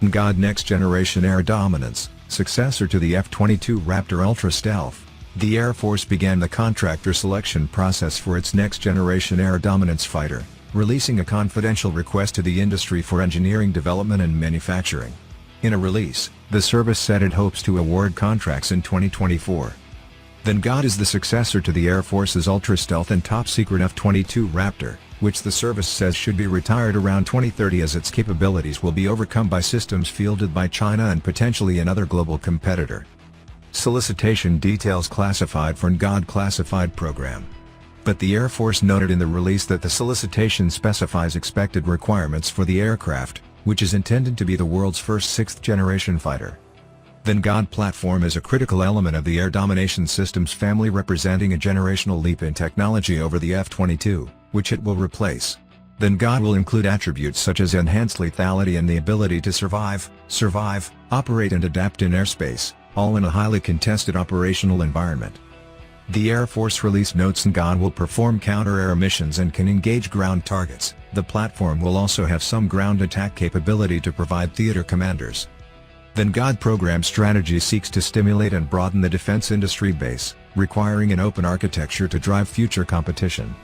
NGAD Next Generation Air Dominance, successor to the F-22 Raptor Ultra Stealth. The Air Force began the contractor selection process for its next-generation air dominance fighter, releasing a confidential request to the industry for engineering development and manufacturing. In a release, the service said it hopes to award contracts in 2024. The NGAD is the successor to the Air Force's Ultra Stealth and top-secret F-22 Raptor, which the service says should be retired around 2030 as its capabilities will be overcome by systems fielded by China and potentially another global competitor. Solicitation details classified for NGAD classified program. But the Air Force noted in the release that the solicitation specifies expected requirements for the aircraft, which is intended to be the world's first sixth-generation fighter. The NGAD platform is a critical element of the air domination systems family, representing a generational leap in technology over the F-22, which it will replace. The NGAD will include attributes such as enhanced lethality and the ability to survive, operate and adapt in airspace, all in a highly contested operational environment. The Air Force release notes NGAD will perform counter-air missions and can engage ground targets. The platform will also have some ground attack capability to provide theater commanders. The NGAD program strategy seeks to stimulate and broaden the defense industry base, requiring an open architecture to drive future competition.